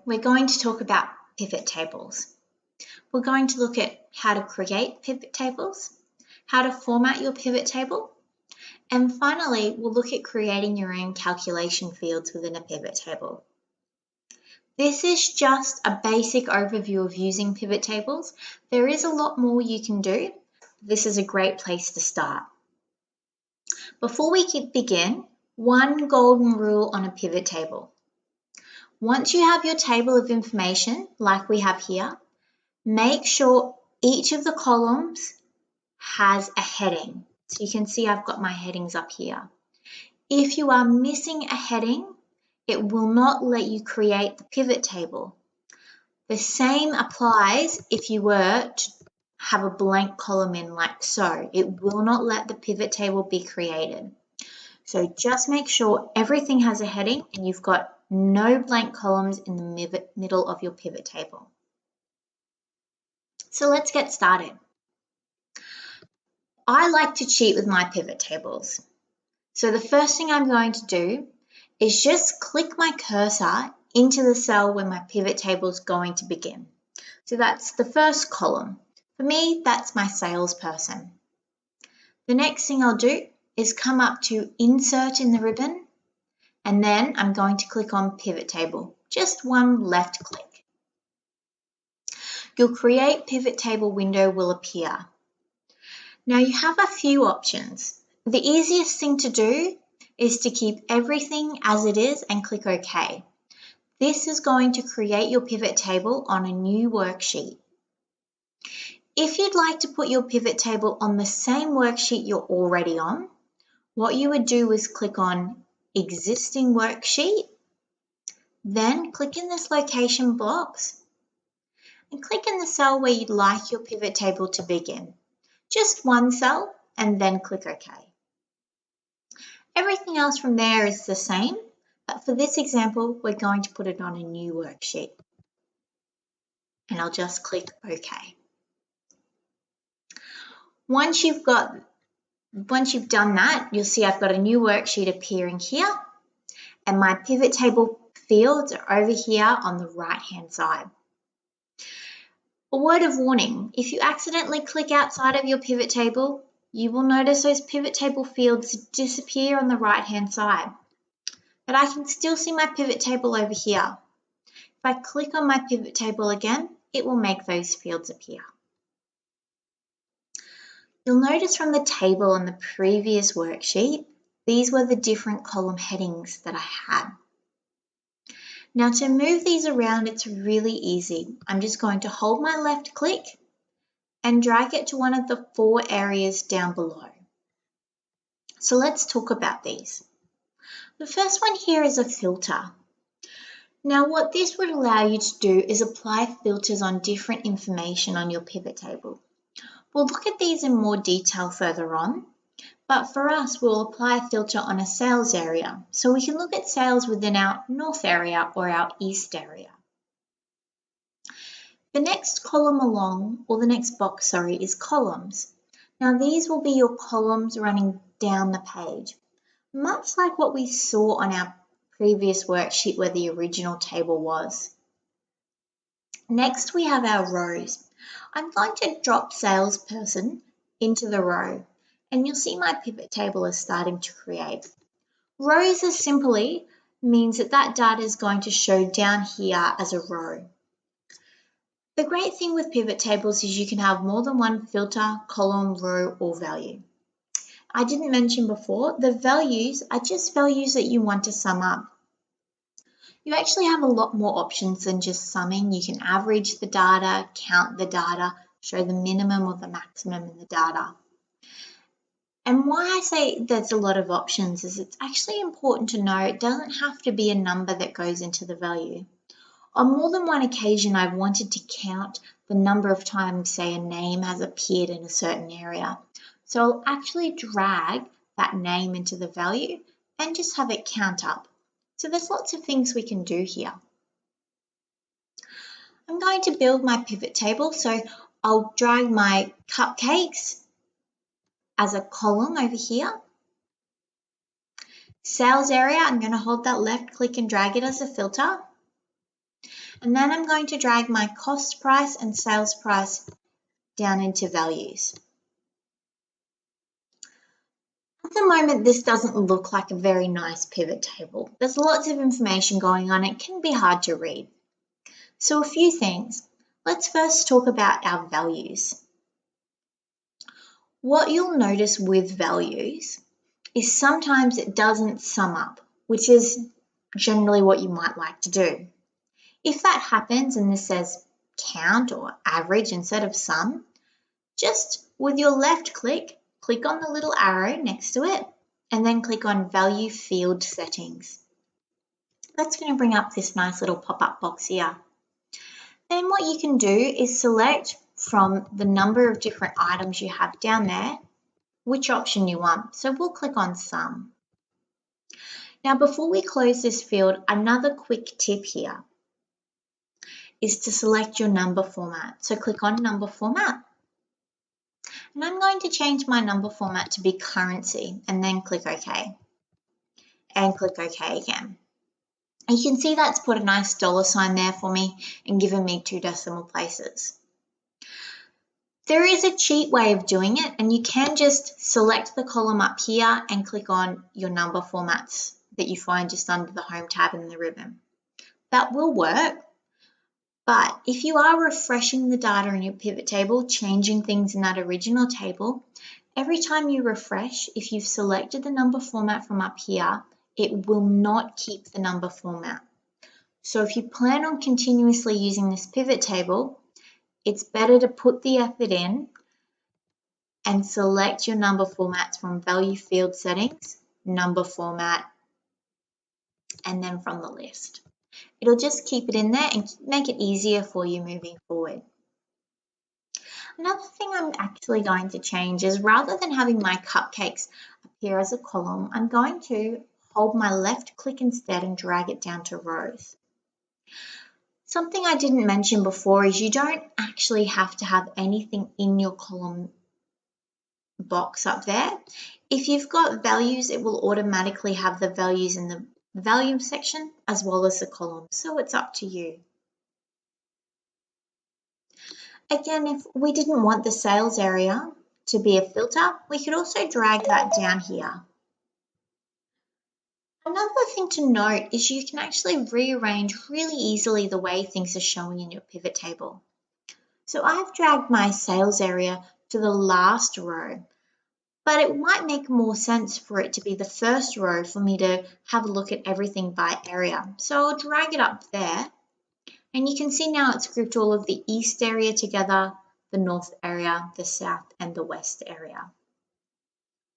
we're going to talk about pivot tables. We're going to look at how to create pivot tables, how to format your pivot table, and finally, we'll look at creating your own calculation fields within a pivot table. This is just a basic overview of using pivot tables. There is a lot more you can do. This is a great place to start. Before we begin, one golden rule on a pivot table. Once you have your table of information, like we have here, make sure each of the columns has a heading. So you can see I've got my headings up here. If you are missing a heading, it will not let you create the pivot table. The same applies if you were to have a blank column in like so. It will not let the pivot table be created. So just make sure everything has a heading and you've got no blank columns in the middle of your pivot table. So let's get started. I like to cheat with my pivot tables. So the first thing I'm going to do is just click my cursor into the cell where my pivot table is going to begin. So that's the first column. For me, that's my salesperson. The next thing I'll do is come up to Insert in the ribbon, and then I'm going to click on Pivot Table, just one left click. Your Create Pivot Table window will appear. Now you have a few options. The easiest thing to do is to keep everything as it is and click OK. This is going to create your pivot table on a new worksheet. If you'd like to put your pivot table on the same worksheet you're already on, what you would do is click on Existing Worksheet, then click in this location box and click in the cell where you'd like your pivot table to begin. Just one cell and then click OK. Everything else from there is the same, but for this example, we're going to put it on a new worksheet. And I'll just click OK. Once you've done that, you'll see I've got a new worksheet appearing here, and my pivot table fields are over here on the right-hand side. A word of warning, if you accidentally click outside of your pivot table, you will notice those pivot table fields disappear on the right-hand side. But I can still see my pivot table over here. If I click on my pivot table again, it will make those fields appear. You'll notice from the table on the previous worksheet, these were the different column headings that I had. Now to move these around, it's really easy. I'm just going to hold my left click and drag it to one of the 4 areas down below. So let's talk about these. The first one here is a filter. Now what this would allow you to do is apply filters on different information on your pivot table. We'll look at these in more detail further on, but for us, we'll apply a filter on a sales area. So we can look at sales within our north area or our east area. The next column along, or the next box, sorry, is columns. Now these will be your columns running down the page, much like what we saw on our previous worksheet where the original table was. Next, we have our rows. I'm going to drop salesperson into the row, and you'll see my pivot table is starting to create. Rows is simply means that data is going to show down here as a row. The great thing with pivot tables is you can have more than one filter, column, row, or value. I didn't mention before, the values are just values that you want to sum up. You actually have a lot more options than just summing. You can average the data, count the data, show the minimum or the maximum in the data. And why I say there's a lot of options is it's actually important to know it doesn't have to be a number that goes into the value. On more than one occasion, I've wanted to count the number of times, say, a name has appeared in a certain area. So I'll actually drag that name into the value and just have it count up. So there's lots of things we can do here. I'm going to build my pivot table, so I'll drag my cupcakes as a column over here. Sales area, I'm going to hold that left click and drag it as a filter. And then I'm going to drag my cost price and sales price down into values. At the moment, this doesn't look like a very nice pivot table. There's lots of information going on. It can be hard to read. So a few things. Let's first talk about our values. What you'll notice with values is sometimes it doesn't sum up, which is generally what you might like to do. If that happens and this says count or average instead of sum, just with your left click on the little arrow next to it and then click on Value Field Settings. That's going to bring up this nice little pop-up box here. Then what you can do is select from the number of different items you have down there which option you want. So we'll click on Sum. Now before we close this field, another quick tip here is to select your number format. So click on Number Format. And I'm going to change my number format to be currency and then click OK. And click OK again. And you can see that's put a nice $sign there for me and given me 2 decimal places. There is a cheat way of doing it, and you can just select the column up here and click on your number formats that you find just under the Home tab in the ribbon. That will work, but if you are refreshing the data in your pivot table, changing things in that original table, every time you refresh, if you've selected the number format from up here, it will not keep the number format. So if you plan on continuously using this pivot table, it's better to put the effort in and select your number formats from Value Field Settings, Number Format, and then from the list. It'll just keep it in there and make it easier for you moving forward. Another thing I'm actually going to change is rather than having my cupcakes appear as a column, I'm going to hold my left click instead and drag it down to rows. Something I didn't mention before is you don't actually have to have anything in your column box up there. If you've got values, it will automatically have the values in the value section as well as the column, so it's up to you. Again, if we didn't want the sales area to be a filter, we could also drag that down here. Another thing to note is you can actually rearrange really easily the way things are showing in your pivot table. So I've dragged my sales area to the last row, but it might make more sense for it to be the first row for me to have a look at everything by area. So I'll drag it up there, and you can see now it's grouped all of the east area together, the north area, the south, and the west area.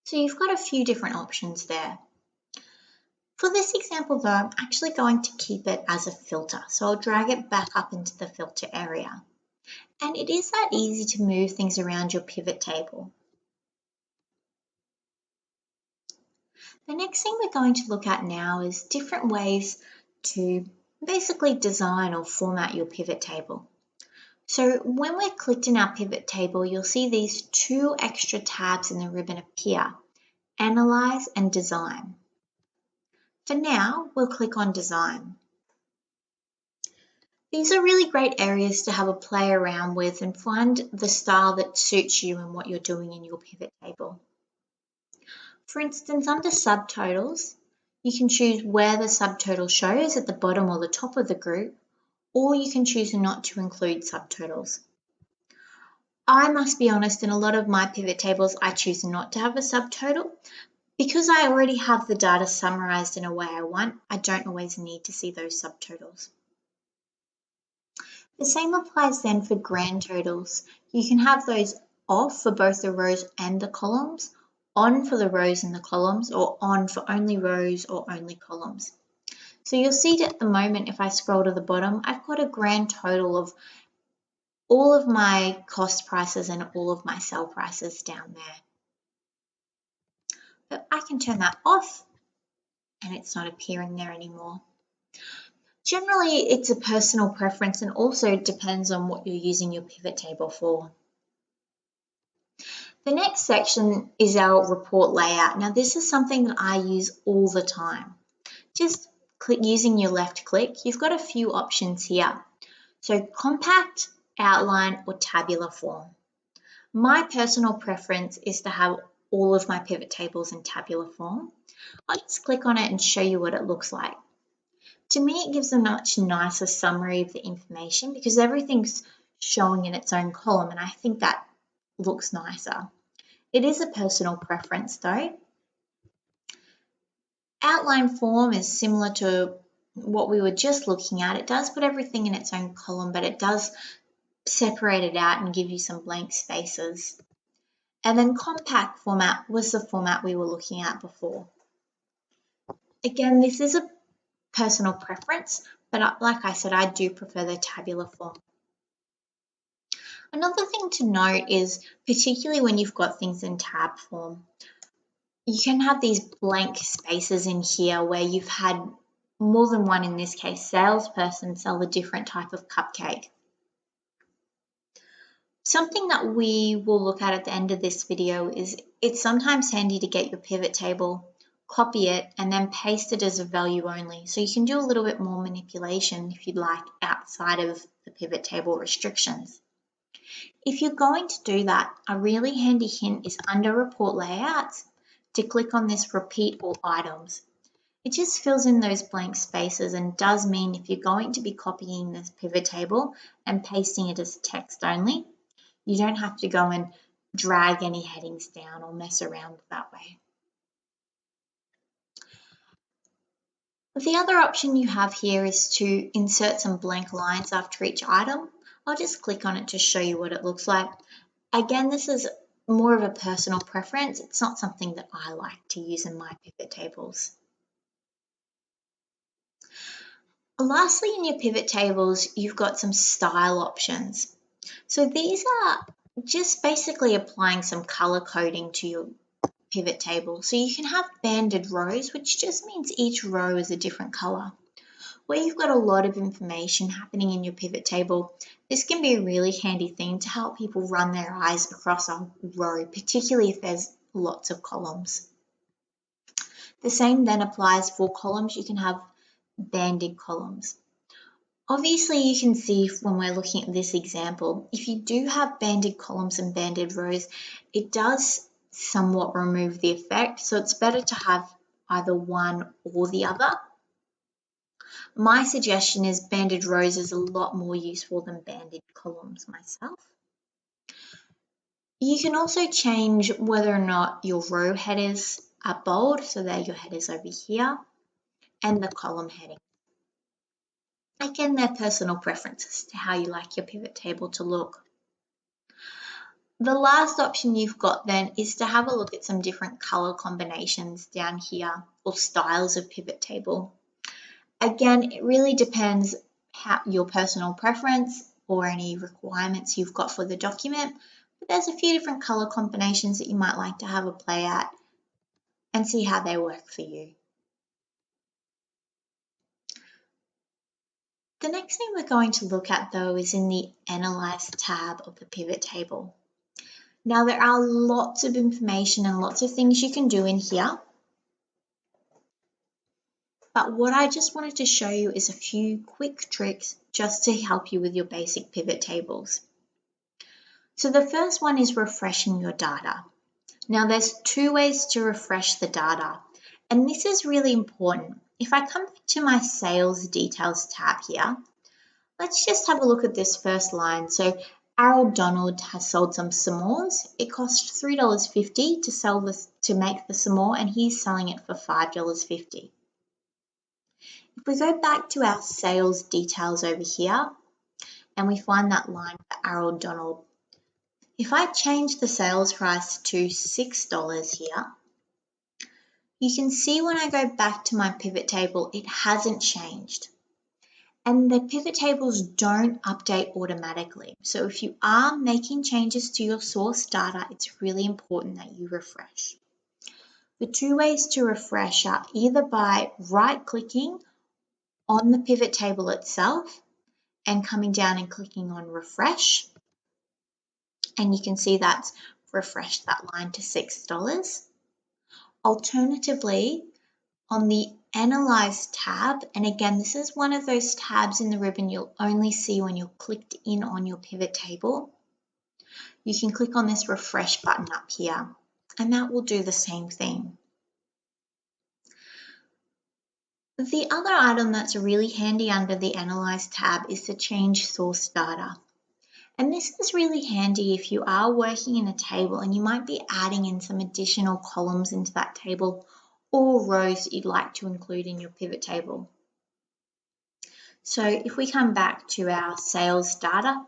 So you've got a few different options there. For this example though, I'm actually going to keep it as a filter. So I'll drag it back up into the filter area. And it is that easy to move things around your pivot table. The next thing we're going to look at now is different ways to basically design or format your pivot table. So when we're clicked in our pivot table, you'll see these 2 extra tabs in the ribbon appear, Analyze and Design. For now, we'll click on Design. These are really great areas to have a play around with and find the style that suits you and what you're doing in your pivot table. For instance, under subtotals, you can choose where the subtotal shows at the bottom or the top of the group, or you can choose not to include subtotals. I must be honest, in a lot of my pivot tables, I choose not to have a subtotal. Because I already have the data summarized in a way I want, I don't always need to see those subtotals. The same applies then for grand totals. You can have those off for both the rows and the columns, on for the rows and the columns, or on for only rows or only columns. So you'll see at the moment, if I scroll to the bottom, I've got a grand total of all of my cost prices and all of my sell prices down there. But I can turn that off and it's not appearing there anymore. Generally, it's a personal preference and also depends on what you're using your pivot table for. The next section is our report layout. Now, this is something that I use all the time. Just using your left click, you've got a few options here. So compact, outline, or tabular form. My personal preference is to have all of my pivot tables in tabular form. I'll just click on it and show you what it looks like. To me, it gives a much nicer summary of the information because everything's showing in its own column, and I think that looks nicer. It is a personal preference though. Outline form is similar to what we were just looking at. It does put everything in its own column, but it does separate it out and give you some blank spaces. And then compact format was the format we were looking at before. Again, this is a personal preference, but like I said, I do prefer the tabular form. Another thing to note is, particularly when you've got things in tab form, you can have these blank spaces in here where you've had more than one, in this case, salesperson sell a different type of cupcake. Something that we will look at the end of this video is it's sometimes handy to get your pivot table, copy it, and then paste it as a value only. So you can do a little bit more manipulation if you'd like outside of the pivot table restrictions. If you're going to do that, a really handy hint is under Report Layouts to click on this Repeat All Items. It just fills in those blank spaces and does mean if you're going to be copying this pivot table and pasting it as text only, you don't have to go and drag any headings down or mess around that way. The other option you have here is to insert some blank lines after each item. I'll just click on it to show you what it looks like. Again, this is more of a personal preference. It's not something that I like to use in my pivot tables. Lastly, in your pivot tables, you've got some style options. So these are just basically applying some color coding to your pivot table. So you can have banded rows, which just means each row is a different color. Where you've got a lot of information happening in your pivot table, this can be a really handy thing to help people run their eyes across a row, particularly if there's lots of columns. The same then applies for columns. You can have banded columns. Obviously, you can see when we're looking at this example, if you do have banded columns and banded rows, it does somewhat remove the effect. So it's better to have either one or the other. My suggestion is banded rows is a lot more useful than banded columns myself. You can also change whether or not your row headers are bold, so they're your headers over here, and the column heading. Again, they're personal preferences to how you like your pivot table to look. The last option you've got then is to have a look at some different color combinations down here, or styles of pivot table. Again, it really depends your personal preference or any requirements you've got for the document, but there's a few different color combinations that you might like to have a play at and see how they work for you. The next thing we're going to look at though is in the Analyze tab of the pivot table. Now there are lots of information and lots of things you can do in here, but what I just wanted to show you is a few quick tricks just to help you with your basic pivot tables. So the first one is refreshing your data. Now there's two ways to refresh the data, and this is really important. If I come to my sales details tab here, let's just have a look at this first line. So Harold Donald has sold some s'mores. It cost $3.50 to make the s'more, and he's selling it for $5.50. If we go back to our sales details over here, and we find that line for Harold Donald, if I change the sales price to $6 here, you can see when I go back to my pivot table, it hasn't changed. And the pivot tables don't update automatically. So if you are making changes to your source data, it's really important that you refresh. The two ways to refresh are either by right-clicking on the pivot table itself and coming down and clicking on refresh. And you can see that's refreshed that line to $6. Alternatively, on the Analyze tab, and again, this is one of those tabs in the ribbon you'll only see when you're clicked in on your pivot table. You can click on this refresh button up here, and that will do the same thing. The other item that's really handy under the Analyze tab is to change source data. And this is really handy if you are working in a table and you might be adding in some additional columns into that table or rows that you'd like to include in your pivot table. So if we come back to our sales data,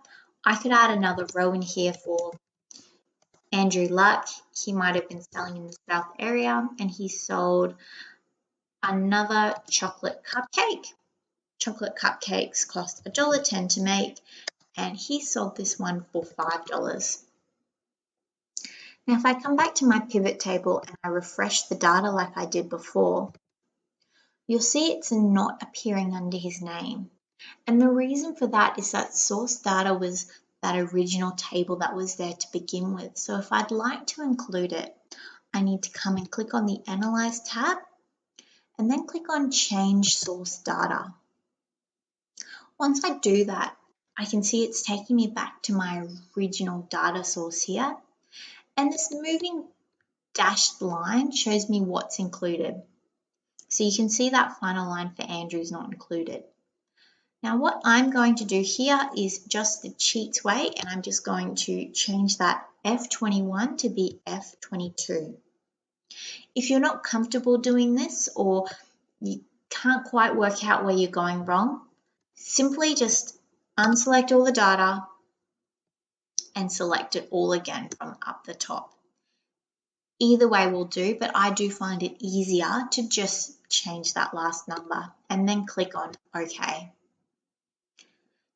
I could add another row in here for Andrew Luck. He might have been selling in the South area and he sold another chocolate cupcake. Chocolate cupcakes cost $1.10 to make, and he sold this one for $5. Now, if I come back to my pivot table and I refresh the data like I did before, you'll see it's not appearing under his name. And the reason for that is that source data was that original table that was there to begin with. So if I'd like to include it, I need to come and click on the Analyze tab and then click on Change Source Data. Once I do that, I can see it's taking me back to my original data source here. And this moving dashed line shows me what's included. So you can see that final line for Andrew is not included. Now what I'm going to do here is just the cheats way, and I'm just going to change that F21 to be F22. If you're not comfortable doing this or you can't quite work out where you're going wrong, simply just unselect all the data and select it all again from up the top. Either way will do, but I do find it easier to just change that last number and then click on OK.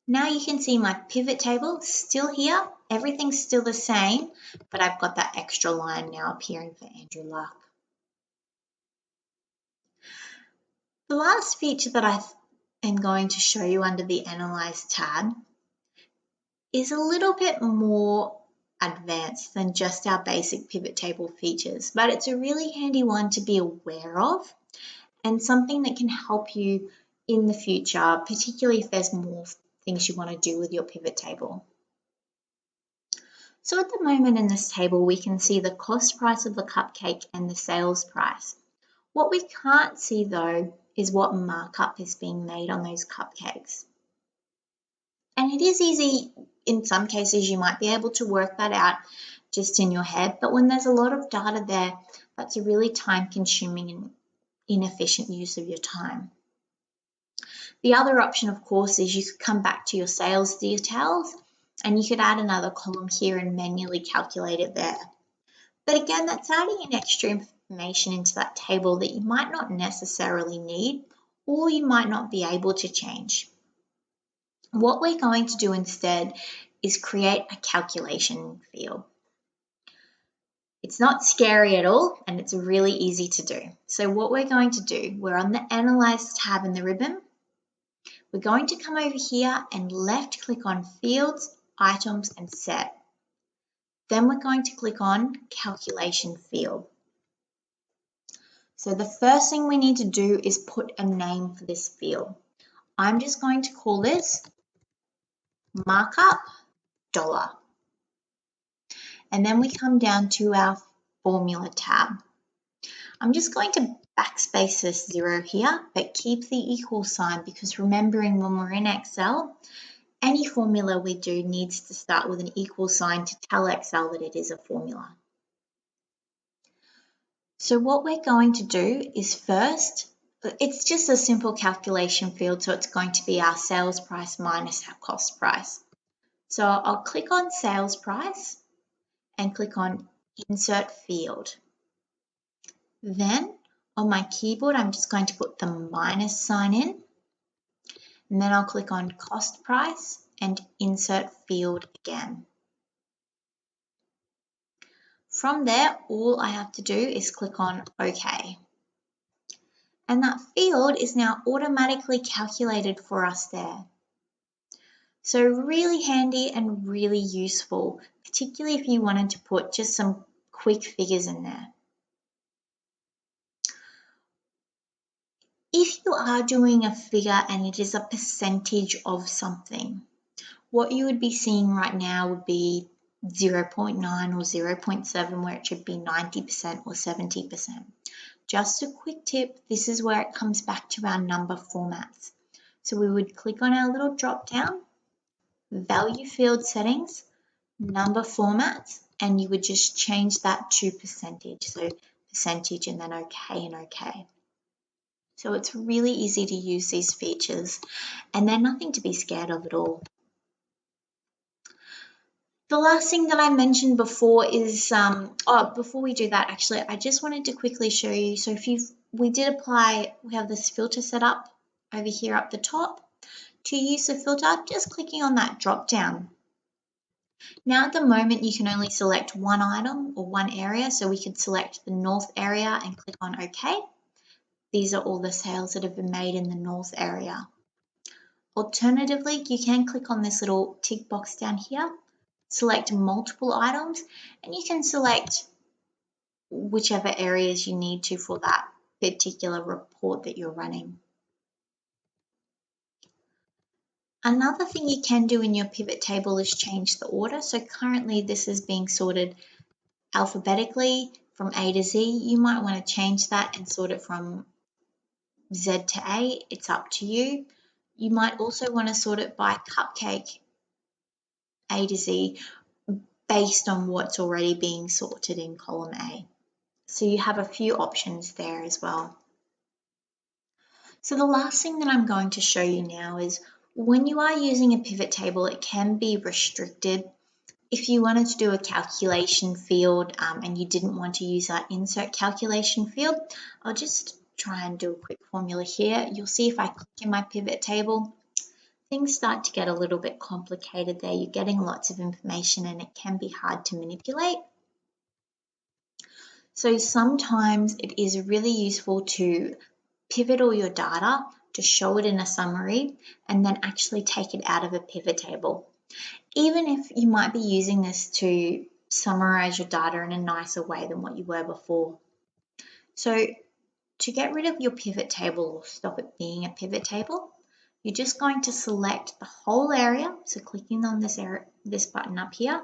Now you can see my pivot table still here. Everything's still the same, but I've got that extra line now appearing for Andrew Luck. The last feature that I am going to show you under the Analyze tab is a little bit more advanced than just our basic pivot table features, but it's a really handy one to be aware of and something that can help you in the future, particularly if there's more things you want to do with your pivot table. So at the moment in this table, we can see the cost price of the cupcake and the sales price. What we can't see though is what markup is being made on those cupcakes. And it is easy, in some cases you might be able to work that out just in your head, but when there's a lot of data there, that's a really time-consuming and inefficient use of your time. The other option, of course, is you could come back to your sales details and you could add another column here and manually calculate it there. But again, that's adding in extra information into that table that you might not necessarily need or you might not be able to change. What we're going to do instead is create a calculation field. It's not scary at all, and it's really easy to do. So what we're going to do, we're on the Analyze tab in the ribbon. We're going to come over here and left click on Fields, Items, and Set. Then we're going to click on Calculation Field. So the first thing we need to do is put a name for this field. I'm just going to call this Markup Dollar. And then we come down to our Formula tab. I'm just going to backspace this 0 here, but keep the equal sign because remembering when we're in Excel, any formula we do needs to start with an equal sign to tell Excel that it is a formula. So what we're going to do is first, it's just a simple calculation field, so it's going to be our sales price minus our cost price. So I'll click on sales price and click on Insert Field. Then on my keyboard, I'm just going to put the minus sign in, and then I'll click on Cost Price and Insert Field again. From there, all I have to do is click on OK. And that field is now automatically calculated for us there. So really handy and really useful, particularly if you wanted to put just some quick figures in there. If you are doing a figure and it is a percentage of something, what you would be seeing right now would be 0.9 or 0.7, where it should be 90% or 70%. Just a quick tip, this is where it comes back to our number formats. So we would click on our little drop down, value field settings, number formats, and you would just change that to percentage. So percentage and then OK and OK. So it's really easy to use these features and they're nothing to be scared of at all. The last thing that I mentioned before is, before we do that, actually, I just wanted to quickly show you. So if we have this filter set up over here up the top. To use the filter, just clicking on that drop down. Now at the moment, you can only select one item or one area. So we could select the north area and click on OK. These are all the sales that have been made in the north area. Alternatively, you can click on this little tick box down here, select multiple items, and you can select whichever areas you need to for that particular report that you're running. Another thing you can do in your pivot table is change the order. So currently this is being sorted alphabetically from A to Z. You might want to change that and sort it from Z to A. It's up to you. You might also want to sort it by cupcake A to Z based on what's already being sorted in column A. So you have a few options there as well. So the last thing that I'm going to show you now is when you are using a pivot table, it can be restricted. If you wanted to do a calculation field and you didn't want to use that insert calculation field, I'll just try and do a quick formula here. You'll see if I click in my pivot table, things start to get a little bit complicated there. You're getting lots of information and it can be hard to manipulate. So sometimes it is really useful to pivot all your data to show it in a summary and then actually take it out of a pivot table. Even if you might be using this to summarize your data in a nicer way than what you were before. So to get rid of your pivot table or stop it being a pivot table, you're just going to select the whole area. So clicking on this button up here,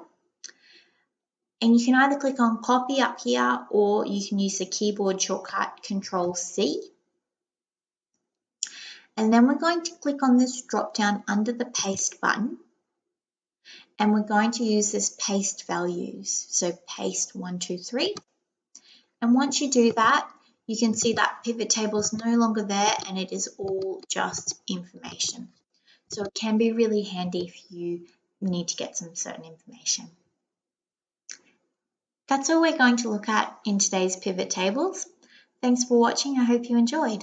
and you can either click on copy up here or you can use the keyboard shortcut Control-C. And then we're going to click on this drop down under the paste button. And we're going to use this paste values. So paste 1, 2, 3. And once you do that, you can see that pivot table is no longer there and it is all just information. So it can be really handy if you need to get some certain information. That's all we're going to look at in today's pivot tables. Thanks for watching. I hope you enjoyed.